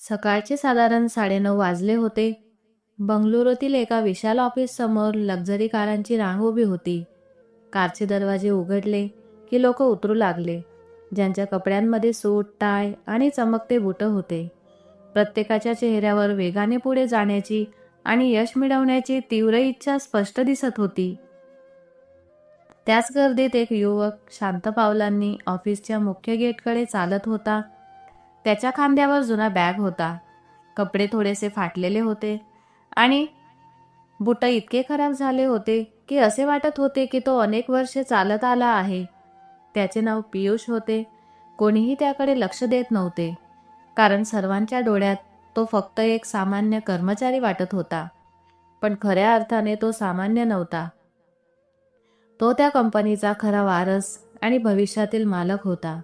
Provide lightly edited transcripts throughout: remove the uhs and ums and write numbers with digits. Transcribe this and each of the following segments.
सकाळचे साधारण 9:30 वाजले होते. बंगळुरूतील एका विशाल ऑफिस समोर लक्झरी कारांची रांग उभी होती. कारचे दरवाजे उघडले की लोक उतरू लागले, ज्यांच्या कपड्यांमध्ये सूट, टाय आणि चमकते बूट होते. प्रत्येकाच्या चेहऱ्यावर वेगाने पुढे जाण्याची आणि यश मिळवण्याची तीव्र इच्छा स्पष्ट दिसत होती. त्याच गर्दीत एक युवक शांत पावलांनी ऑफिसच्या मुख्य गेटकडे चालत होता. त्याच्या खांद्यावर जुना बॅग होता. कपडे थोडेसे फाटलेले होते आणि बुट इतके खराब झाले होते की असे वाटत होते की तो अनेक वर्षे चालत आला आहे. त्याचे नाव पियुष होते. कोणीही त्याकडे लक्ष देत नव्हते, कारण सर्वांच्या डोळ्यात तो फक्त एक सामान्य कर्मचारी वाटत होता. पण खऱ्या अर्थाने तो सामान्य नव्हता. तो त्या कंपनीचा खरा वारस आणि भविष्यातील मालक होता.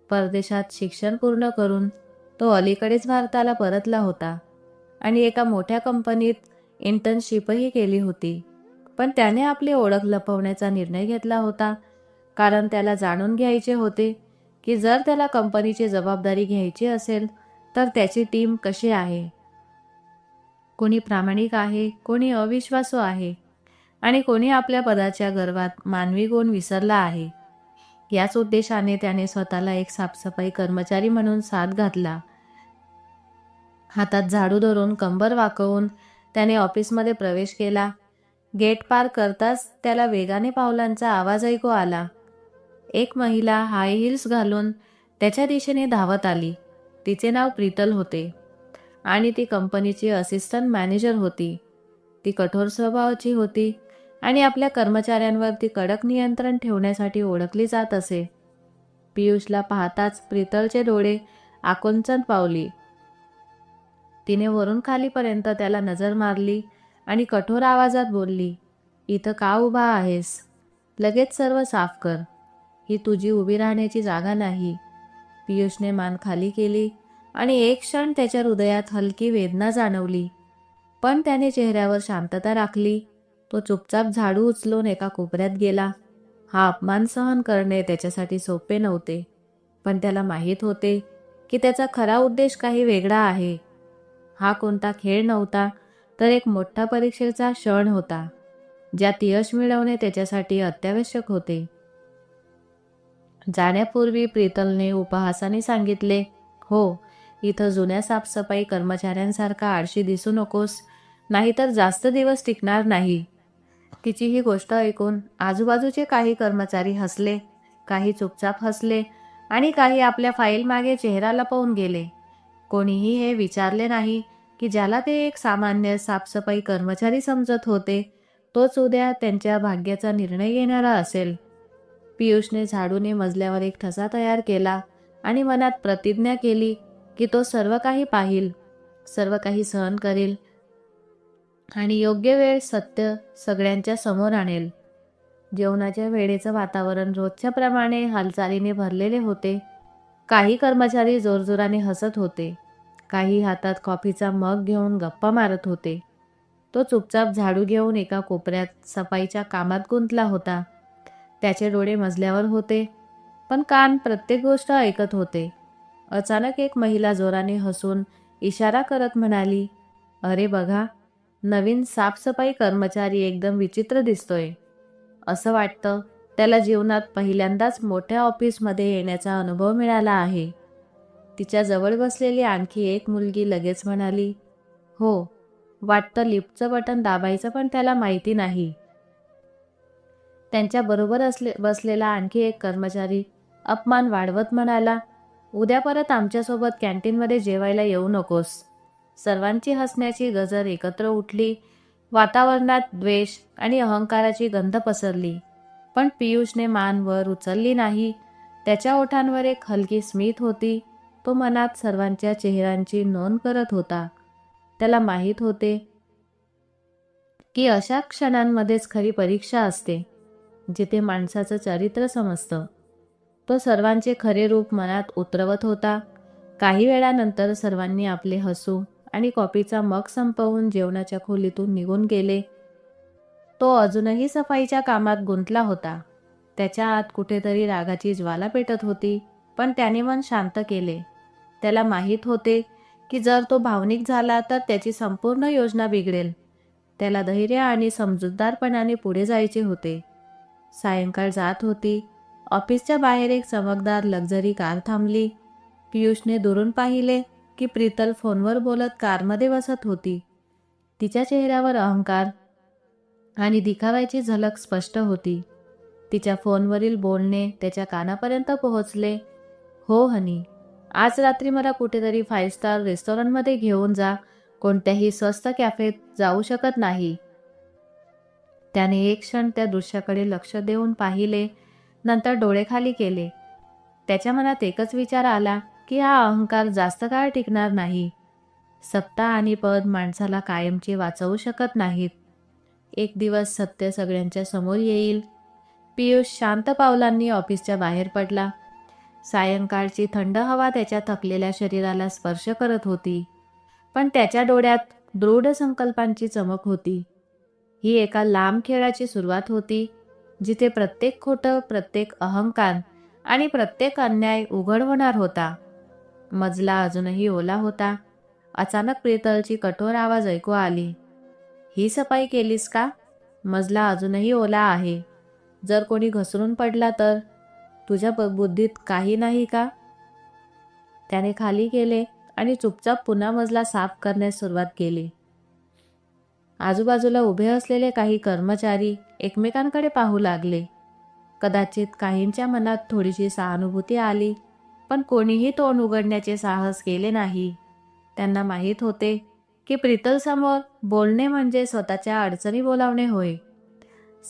परदेशात शिक्षण पूर्ण करून तो अलीकडेच भारताला परतला होता आणि एका मोठ्या कंपनीत इंटर्नशिपही केली होती. पण त्याने आपली ओळख लपवण्याचा निर्णय घेतला होता, कारण त्याला जाणून घ्यायचे होते की जर त्याला कंपनीची जबाबदारी घ्यायची असेल तर त्याची टीम कशी आहे. कोणी प्रामाणिक आहे, कोणी अविश्वासू आहे आणि कोणी आपल्या पदाच्या गर्वात मानवी गुण विसरला आहे. याच उद्देशाने त्याने स्वतःला एक साफसफाई कर्मचारी म्हणून साथ घातला. हातात झाडू धरून कंबर वाकवून त्याने ऑफिसमध्ये प्रवेश केला. गेट पार करताच त्याला वेगाने पावलांचा आवाज ऐकू आला. एक महिला हाय हिल्स घालून त्याच्या दिशेने धावत आली. तिचे नाव प्रीतल होते आणि ती कंपनीची असिस्टंट मॅनेजर होती. ती कठोर स्वभावाची होती आणि आपल्या कर्मचाऱ्यांवर ती कडक नियंत्रण ठेवण्यासाठी ओळखली जात असे. पियुषला पाहताच प्रीतलचे डोळे आकुंचन पावली. तिने वरून खालीपर्यंत त्याला नजर मारली आणि कठोर आवाजात बोलली, "इथं का उभा आहेस? लगेच सर्व साफ कर. ही तुझी उभी राहण्याची जागा नाही." पियुषने मान खाली केली आणि एक क्षण त्याच्या हृदयात हलकी वेदना जाणवली. पण त्याने चेहऱ्यावर शांतता राखली. तो चुपचाप झाडू उचलून एका कोपऱ्यात गेला. हा अपमान सहन करणे त्याच्यासाठी सोपे नव्हते, पण त्याला माहीत होते की त्याचा खरा उद्देश काही वेगळा आहे. हा कोणता खेळ नव्हता, तर एक मोठा परीक्षेचा क्षण होता, ज्यात यश मिळवणे त्याच्यासाठी अत्यावश्यक होते. जाण्यापूर्वी प्रीतलने उपहासाने सांगितले, "हो, इथं जुन्या साफसफाई कर्मचाऱ्यांसारखा आळशी दिसू नकोस, नाहीतर जास्त दिवस टिकणार नाही." तिची ही गोष्ट ऐकून आजूबाजूचे काही कर्मचारी हसले, काही चुपचाप हसले आणि काही आपल्या फाईल मागे चेहरा लपवून गेले. कोणीही हे विचारले नाही की ज्याला ते एक सामान्य साफसफाई कर्मचारी समजत होते, तोच उद्या त्यांच्या भाग्याचा निर्णय घेणारा असेल. पियुषने झाडूने मजल्यावर एक ठसा तयार केला आणि मनात प्रतिज्ञा केली की तो सर्व काही पाहिल, सर्व काही सहन करेल आणि योग्य वेळ सत्य सगळ्यांच्या समोर आणेल. जेवणाच्या वेळेचं वातावरण रोजच्या प्रमाणे हालचालीने भरलेले होते. काही कर्मचारी जोरजोराने हसत होते, काही हातात कॉफीचा मग घेऊन गप्पा मारत होते. तो चुपचाप झाडू घेऊन एका कोपऱ्यात सफाईच्या कामात गुंतला होता. त्याचे डोळे मजल्यावर होते, पण कान प्रत्येक गोष्ट ऐकत होते. अचानक एक महिला जोराने हसून इशारा करत म्हणाली, "अरे बघा, नवीन साफसफाई कर्मचारी एकदम विचित्र दिसतोय. असं वाटतं त्याला जीवनात पहिल्यांदाच मोठ्या ऑफिसमध्ये येण्याचा अनुभव मिळाला आहे." तिच्या जवळ बसलेली आणखी एक मुलगी लगेच म्हणाली, "हो, वाटतं लिफ्टचं बटन दाबायचं पण त्याला माहिती नाही." त्यांच्या बरोबर बसलेला आणखी एक कर्मचारी अपमान वाढवत म्हणाला, "उद्या परत आमच्यासोबत कॅन्टीनमध्ये जेवायला येऊ नकोस." सर्वांची हसण्याची गजर एकत्र उठली. वातावरणात द्वेष आणि अहंकाराची गंध पसरली. पण पियुषने मान वर उचलली नाही. त्याच्या ओठांवर एक हलकी स्मित होती. तो मनात सर्वांच्या चेहऱ्यांची नोंद करत होता. त्याला माहीत होते की अशा क्षणांमध्येच खरी परीक्षा असते, जिथे माणसाचं चरित्र समजतं. तो सर्वांचे खरे रूप मनात उतरवत होता. काही वेळानंतर सर्वांनी आपले हसू आणि कॉफीचा मग संपवून जेवणाच्या खोलीतून निघून गेले. तो अजूनही सफाईच्या कामात गुंतला होता. त्याच्या आत कुठेतरी रागाची ज्वाला पेटत होती, पण त्याने मन शांत केले. त्याला माहीत होते की जर तो भावनिक झाला तर त्याची संपूर्ण योजना बिघडेल. त्याला धैर्य आणि समजूतदारपणाने पुढे जायचे होते. सायंकाळ जात होती. ऑफिसच्या बाहेर एक चमकदार लक्झरी कार थांबली. पियुषने दुरून पाहिले की प्रीतल फोनवर बोलत कारमध्ये बसत होती. तिच्या चेहऱ्यावर अहंकार आणि दिखाव्याची झलक स्पष्ट होती. तिच्या फोनवरील बोलणे त्याच्या कानापर्यंत पोहोचले. "हो हनी, आज रात्री मला कुठेतरी 5 स्टार रेस्टॉरंटमध्ये घेऊन जा. कोणत्याही स्वस्त कॅफेत जाऊ शकत नाही." त्याने एक क्षण त्या दृश्याकडे लक्ष देऊन पाहिले, नंतर डोळे खाली केले. त्याच्या मनात एकच विचार आला की हा अहंकार जास्त काळ टिकणार नाही. सत्ता आणि पद माणसाला कायमचे वाचवू शकत नाहीत. एक दिवस सत्य सगळ्यांच्या समोर येईल. पियुष शांत पावलांनी ऑफिसच्या बाहेर पडला. सायंकाळची थंड हवा त्याच्या थकलेल्या शरीराला स्पर्श करत होती, पण त्याच्या डोळ्यात दृढ संकल्पांची चमक होती. ही एका लांब खेळाची सुरुवात होती, जिथे प्रत्येक खोटं, प्रत्येक अहंकार आणि प्रत्येक अन्याय उघड होणार होता. मजला अजूनही ओला होता. अचानक प्रीतलची कठोर आवाज ऐकू आली. "ही सफाई केलीस का? मजला अजूनही ओला आहे. जर कोणी घसरून पडला तर? तुझ्या बुद्धीत काही नाही का?" त्याने खाली गेले आणि चुपचाप पुन्हा मजला साफ करण्यास सुरुवात केली. आजूबाजूला उभे असलेले काही कर्मचारी एकमेकांकडे पाहू लागले. कदाचित काहींच्या मनात थोडीशी सहानुभूती आली, पण कोणीही तोंड उघडण्याचे साहस केले नाही. त्यांना माहीत होते की प्रीतलसमोर बोलणे म्हणजे स्वतःच्या अडचणी बोलावणे होय.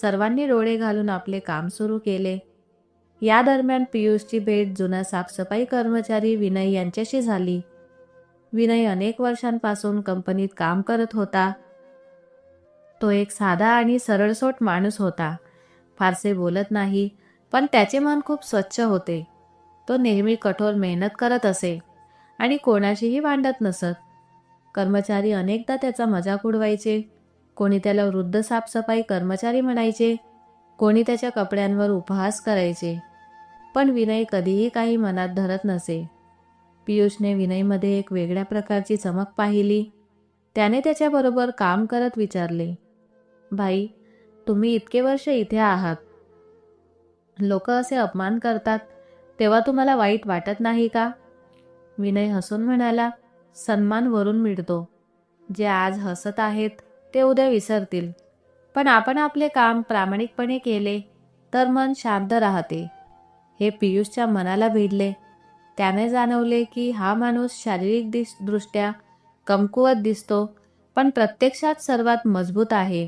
सर्वांनी डोळे घालून आपले काम सुरू केले. या दरम्यान पियुषची भेट जुना साफसफाई कर्मचारी विनय यांच्याशी झाली. विनय अनेक वर्षांपासून कंपनीत काम करत होता. तो एक साधा आणि सरळसोट माणूस होता. फारसे बोलत नाही, पण त्याचे मन खूप स्वच्छ होते. तो नेहमी कठोर मेहनत करत असे आणि कोणाशीही भांडत नसत. कर्मचारी अनेकदा त्याचा मजाक उडवायचे. कोणी त्याला वृद्ध साफसफाई कर्मचारी म्हणायचे, कोणी त्याच्या कपड्यांवर उपहास करायचे. पण विनय कधीही काही मनात धरत नसे. पियुषने विनयमध्ये एक वेगळ्या प्रकारची चमक पाहिली. त्याने त्याच्याबरोबर काम करत विचारले, "भाई, तुम्ही इतके वर्ष इथे आहात. लोक असे अपमान करतात, तेव्हा तुम्हाला वाईट वाटत नाही का?" विनय हसून म्हणाला, "सन्मान वरून मिळतो. जे आज हसत आहेत ते उद्या विसरतील. पण आपण आपले काम प्रामाणिकपणे केले तर मन शांत राहते." हे पियुषच्या मनाला भिडले. त्याने जाणवले की हा माणूस शारीरिक दृष्ट्या कमकुवत दिसतो, पण प्रत्यक्षात सर्वात मजबूत आहे.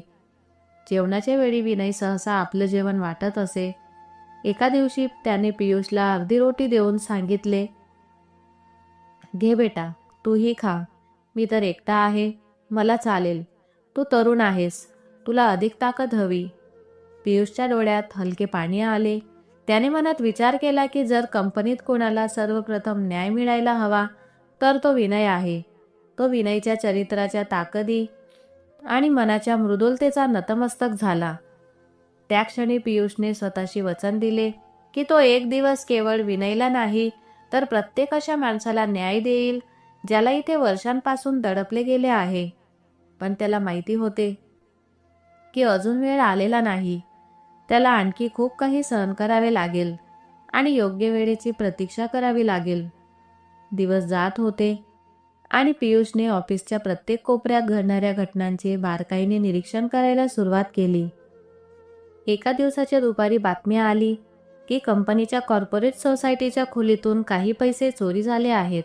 जेवणाच्या वेळी विनय सहसा आपलं जेवण वाटत असे. एका दिवशी त्याने पियुषला अर्धी रोटी देऊन सांगितले, "घे बेटा, तूही खा. मी तर एकटा आहे, मला चालेल. तू तरुण आहेस, तुला अधिक ताकद हवी." पियुषच्या डोळ्यात हलके पाणी आले. त्याने मनात विचार केला की जर कंपनीत कोणाला सर्वप्रथम न्याय मिळायला हवा तर तो विनय आहे. तो विनयच्या चरित्राच्या ताकदी आणि मनाच्या मृदुलतेचा नतमस्तक झाला. त्या क्षणी पियुषने स्वतःशी वचन दिले की तो एक दिवस केवळ विनयला नाही तर प्रत्येक अशा माणसाला न्याय देईल ज्याला इथे वर्षांपासून दडपले गेले आहे. पण त्याला माहिती होते की अजून वेळ आलेला नाही. त्याला आणखी खूप काही सहन करावे लागेल आणि योग्य वेळेची प्रतीक्षा करावी लागेल. दिवस जात होते आणि पियुषने ऑफिसच्या प्रत्येक कोपऱ्यात घडणाऱ्या घटनांचे बारकाईने निरीक्षण करायला सुरुवात केली. एका दिवसाच्या दुपारी बातमी आली की कंपनीच्या कॉर्पोरेट सोसायटीच्या खोलीतून काही पैसे चोरी झाले आहेत.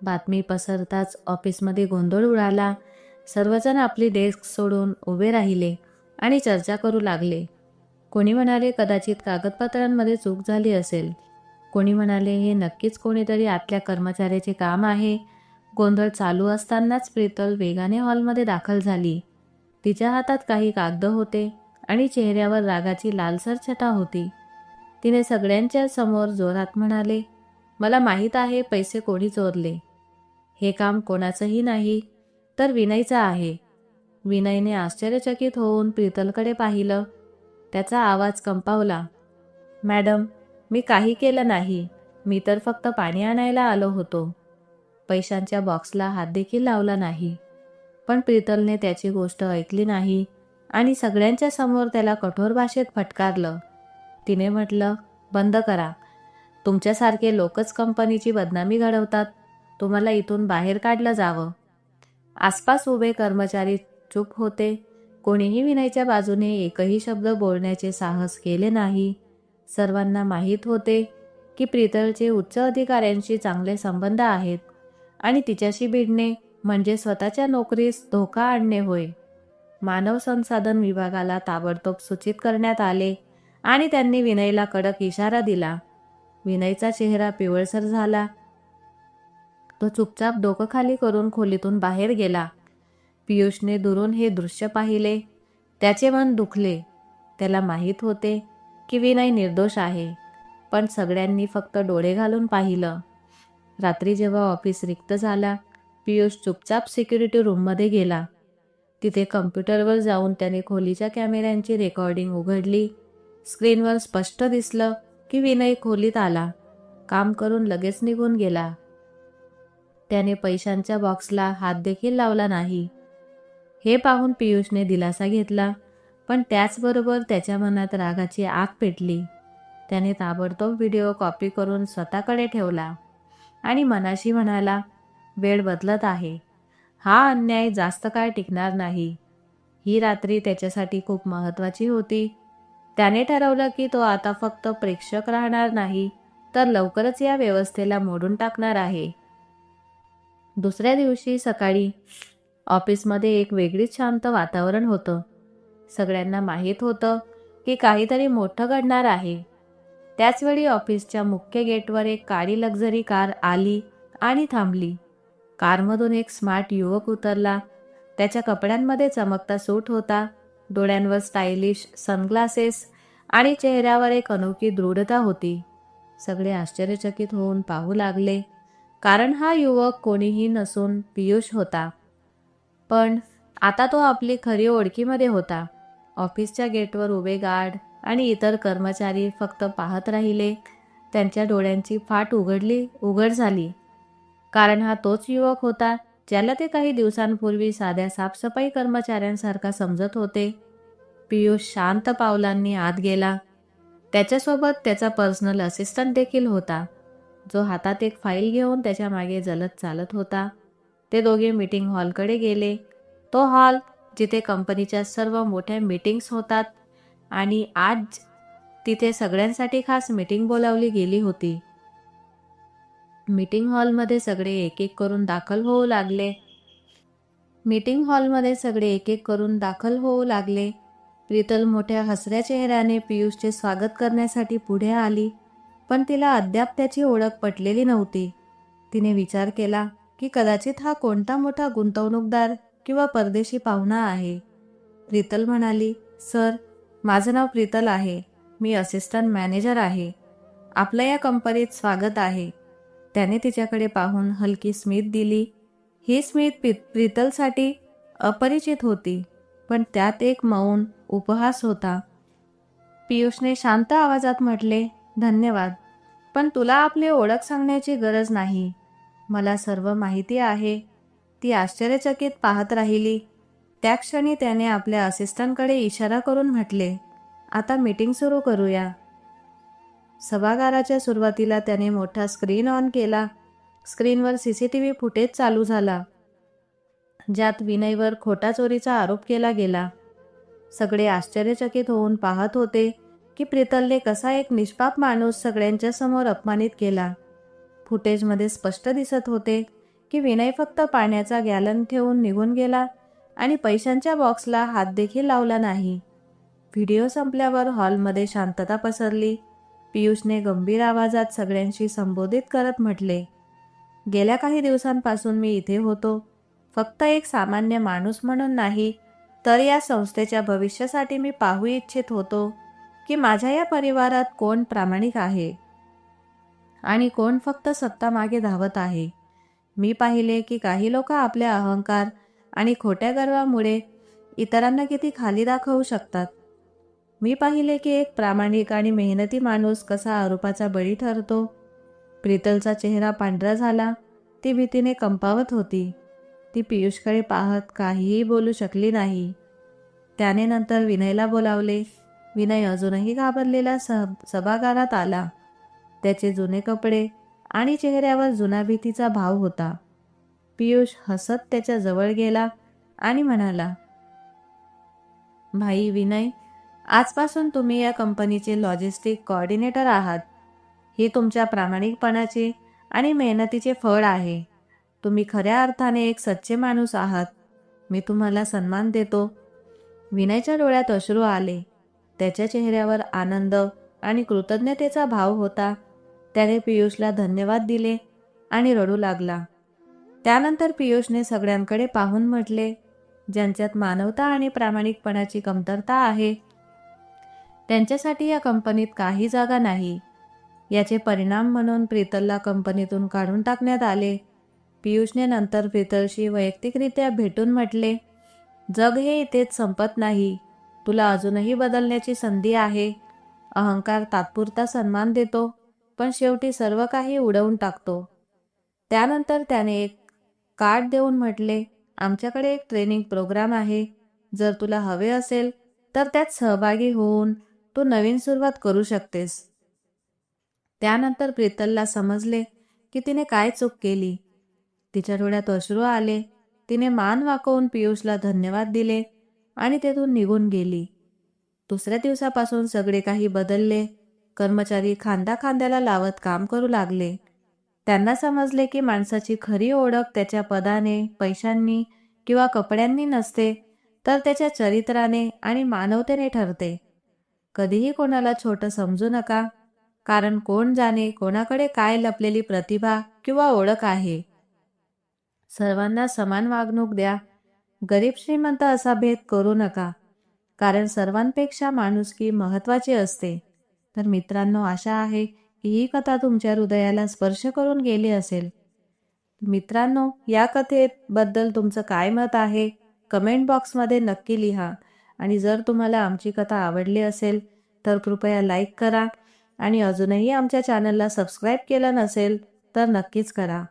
बातमी पसरताच ऑफिसमध्ये गोंधळ उडाला. सर्वजण आपली डेस्क सोडून उभे राहिले आणि चर्चा करू लागले. कोणी म्हणाले कदाचित कागदपत्रांमध्ये चूक झाली असेल. कोणी म्हणाले हे नक्कीच कोणीतरी आतल्या कर्मचाऱ्याचे काम आहे. गोंधळ चालू असतानाच प्रीतल वेगाने हॉलमध्ये दाखल झाली. तिच्या हातात काही कागद होते आणि चेहऱ्यावर रागाची लालसर छटा होती. तिने सगळ्यांच्या समोर जोरात म्हणाले, "मला माहीत आहे पैसे कोणी चोरले. हे काम कोणाचंही नाही तर विनयचं आहे." विनयने आश्चर्यचकित होऊन प्रीतलकडे पाहिलं. त्याचा आवाज कंपावला, "मॅडम, मी काही केलं नाही. मी तर फक्त पाणी आणायला आलो होतो." पैशांच्या बॉक्सला हात देखील लावला नाही. पण प्रीतलने त्याची गोष्ट ऐकली नाही आणि सगळ्यांच्या समोर त्याला कठोर भाषेत फटकारलं. तिने म्हटलं, बंद करा. तुमच्यासारखे लोकच कंपनीची बदनामी घडवतात. तुम्हाला इथून बाहेर काढलं जावं. आसपास उभे कर्मचारी चूप होते. कोणीही विनयच्या बाजूने एकही शब्द बोलण्याचे साहस केले नाही. सर्वांना माहीत होते की प्रीतलचे उच्च अधिकाऱ्यांशी चांगले संबंध आहेत आणि तिच्याशी भिडणे म्हणजे स्वतःच्या नोकरीस धोका आणणे होय. मानव संसाधन विभागाला ताबडतोब सूचित करण्यात आले आणि त्यांनी विनयला कडक इशारा दिला. विनयचा चेहरा पिवळसर झाला. तो चुपचाप डोकं खाली करून खोलीतून बाहेर गेला. पियुषने दुरून हे दृश्य पाहिले. त्याचे मन दुखले. त्याला माहीत होते की विनय निर्दोष आहे, पण सगळ्यांनी फक्त डोळे घालून पाहिलं. रात्री जेव्हा ऑफिस रिक्त झाला, पियुष चुपचाप सिक्युरिटी रूममध्ये गेला. तिथे कम्प्युटरवर जाऊन त्याने खोलीच्या कॅमेऱ्यांची रेकॉर्डिंग उघडली. स्क्रीनवर स्पष्ट दिसलं की विनय खोलीत आला, काम करून लगेच निघून गेला. त्याने पैशांच्या बॉक्सला हात देखील लावला नाही. हे पाहून पियुषने दिलासा घेतला, पण त्याचबरोबर त्याच्या मनात रागाची आग पेटली. त्याने ताबडतोब व्हिडिओ कॉपी करून स्वतःकडे ठेवला आणि मनाशी म्हणाला, वेळ बदलत आहे. हा अन्याय जास्त काळ टिकणार नाही. ही रात्री त्याच्यासाठी खूप महत्त्वाची होती. त्याने ठरवलं की तो आता फक्त प्रेक्षक राहणार नाही, तर लवकरच या व्यवस्थेला मोडून टाकणार आहे. दुसऱ्या दिवशी सकाळी ऑफिसमध्ये एक वेगळीच शांत वातावरण होतं. सगळ्यांना माहीत होतं की काहीतरी मोठं घडणार आहे. त्याचवेळी ऑफिसच्या मुख्य गेटवर एक काळी लक्झरी कार आली आणि थांबली. कारमधून एक स्मार्ट युवक उतरला. त्याच्या कपड्यांमध्ये चमकता सूट होता, डोळ्यांवर स्टायलिश सनग्लासेस आणि चेहऱ्यावर एक अनोखी दृढता होती. सगळे आश्चर्यचकित होऊन पाहू लागले, कारण हा युवक कोणीही नसून पियुष होता. पण आता तो आपली खरी ओळखीमध्ये होता. ऑफिसच्या गेटवर उभे गार्ड आणि इतर कर्मचारी फक्त पाहत राहिले. त्यांच्या डोळ्यांची फाट उघड झाली, कारण हा तोच युवक होता ज्याला ते काही दिवसांपूर्वी साध्या साफसफाई कर्मचाऱ्यांसारखा समजत होते. पियुष शांत पावलांनी आत गेला. त्याच्यासोबत त्याचा पर्सनल असिस्टंट देखील होता, जो हातात एक फाईल घेऊन त्याच्या मागे जलद चालत होता. ते दोघे मीटिंग हॉलकडे गेले. तो हॉल जिथे कंपनीच्या सर्व मोठ्या मीटिंग्स होतात आणि आज तिथे सगळ्यांसाठी खास मीटिंग बोलावली गेली होती. मीटिंग हॉलमध्ये सगळे एक एक करून दाखल होऊ लागले. प्रीतल मोठ्या हसऱ्या चेहऱ्याने पियुषचे स्वागत करण्यासाठी पुढे आली, पण तिला अद्याप त्याची ओळख पटलेली नव्हती. तिने विचार केला की कदाचित हा कोणता मोठा गुंतवणूकदार किंवा परदेशी पाहुणा आहे. प्रीतल म्हणाली, सर, माझं नाव प्रीतल आहे. मी असिस्टंट मॅनेजर आहे. आपलं या कंपनीत स्वागत आहे. त्याने तिच्याकडे पाहून हलकी स्मित दिली. ही स्मित प्रीतलसाठी अपरिचित होती, पण त्यात एक मौन उपहास होता. पियुषने शांत आवाजात म्हटले, धन्यवाद, पण तुला आपली ओळख सांगण्याची गरज नाही. मला सर्व माहिती आहे. ती आश्चर्यचकित पाहत राहिली. त्या क्षणी त्याने आपल्या असिस्टंटकडे इशारा करून म्हटले, आता मीटिंग सुरू करूया. सभागाराच्या सुरुवातीला त्याने मोठा स्क्रीन ऑन केला. स्क्रीनवर CCTV फुटेज चालू झाला, ज्यात विनयवर खोटा चोरीचा आरोप केला गेला. सगळे आश्चर्यचकित होऊन पाहत होते की प्रीतलने कसा एक निष्पाप माणूस सगळ्यांच्या समोर अपमानित केला. फुटेजमध्ये स्पष्ट दिसत होते की विनय फक्त पाण्याचा गॅलन ठेवून निघून गेला आणि पैशांच्या बॉक्सला हात देखील लावला नाही. व्हिडिओ संपल्यावर हॉलमध्ये शांतता पसरली. पियुषने गंभीर आवाजात सगळ्यांशी संबोधित करत म्हटले, गेल्या काही दिवसांपासून मी इथे होतो, फक्त एक सामान्य माणूस म्हणून नाही, तर या संस्थेच्या भविष्यासाठी मी पाहू इच्छित होतो की माझ्या या परिवारात कोण प्रामाणिक आहे आणि कोण फक्त सत्ता मागे धावत आहे. मी पाहिले की काही लोक आपल्या अहंकार आणि खोट्या गर्वामुळे इतरांना किती खाली दाखवू शकतात. मी पाहिले की एक प्रामाणिक आणि मेहनती माणूस कसा आरोपाचा बळी ठरतो. प्रीतलचा चेहरा पांढरा झाला. ती भीतीने कंपावत होती. ती पियुषकडे पाहत काहीही बोलू शकली नाही. त्याने नंतर विनयला बोलावले. विनय अजूनही घाबरलेला सभागारात आला. त्याचे जुने कपडे आणि चेहऱ्यावर जुना भीतीचा भाव होता. पियुष हसत त्याच्या जवळ गेला आणि म्हणाला, भाई विनय, आजपासून तुम्ही या कंपनीचे लॉजिस्टिक कोऑर्डिनेटर आहात. ही तुमच्या प्रामाणिकपणाचे आणि मेहनतीचे फळ आहे. तुम्ही खऱ्या अर्थाने एक सच्चे माणूस आहात. मी तुम्हाला सन्मान देतो. विनयच्या डोळ्यात अश्रू आले. त्याच्या चेहऱ्यावर आनंद आणि कृतज्ञतेचा भाव होता. त्याने पियुषला धन्यवाद दिले आणि रडू लागला. त्यानंतर पियुषने सगळ्यांकडे पाहून म्हटले, ज्यांच्यात मानवता आणि प्रामाणिकपणाची कमतरता आहे त्यांच्यासाठी या कंपनीत काही जागा नाही. याचे परिणाम म्हणून प्रीतलला कंपनीतून काढून टाकण्यात आले. पियुषने नंतर प्रीतलशी वैयक्तिकरित्या भेटून म्हटले, जग हे इथेच संपत नाही. तुला अजूनही बदलण्याची संधी आहे. अहंकार तात्पुरता सन्मान देतो, पण शेवटी सर्व काही उडवून टाकतो. त्यानंतर त्याने एक कार्ड देऊन म्हटले, आमच्याकडे एक ट्रेनिंग प्रोग्राम आहे. जर तुला हवे असेल तर त्यात सहभागी होऊन तू नवीन सुरुवात करू शकतेस. त्यानंतर प्रीतलला समजले की तिने काय चूक केली. तिच्या डोळ्यात अश्रू आले. तिने मान वाकवून पियुषला धन्यवाद दिले आणि तेथून निघून गेली. दुसऱ्या दिवसापासून सगळे काही बदलले. कर्मचारी खांदा खांद्याला लावत काम करू लागले. त्यांना समजले की माणसाची खरी ओळख त्याच्या पदाने, पैशांनी किंवा कपड्यांनी नसते, तर त्याच्या चरित्राने आणि मानवतेने ठरते. कधीही कोणाला छोटं समजू नका, कारण कोण जाणे कोणाकडे काय लपलेली प्रतिभा किंवा ओळख आहे. सर्वांना समान वागणूक द्या. गरीब श्रीमंत असा भेद करू नका, कारण सर्वांपेक्षा माणुसकी महत्त्वाची असते. तर मित्रांनो, आशा आहे की ही कथा तुमच्या हृदयाला स्पर्श करून गेली असेल. मित्रांनो, या कथेबद्दल तुमचं काय मत आहे कमेंट बॉक्समध्ये नक्की लिहा. आणि जर तुम्हाला आमची कथा आवडली असेल तर कृपया लाईक करा आणि अजूनही आमच्या चॅनलला सबस्क्राईब केलं नसेल तर नक्कीच करा.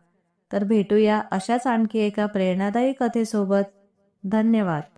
तर भेटूया अशाच आणखी एका प्रेरणादायी कथेसोबत. धन्यवाद.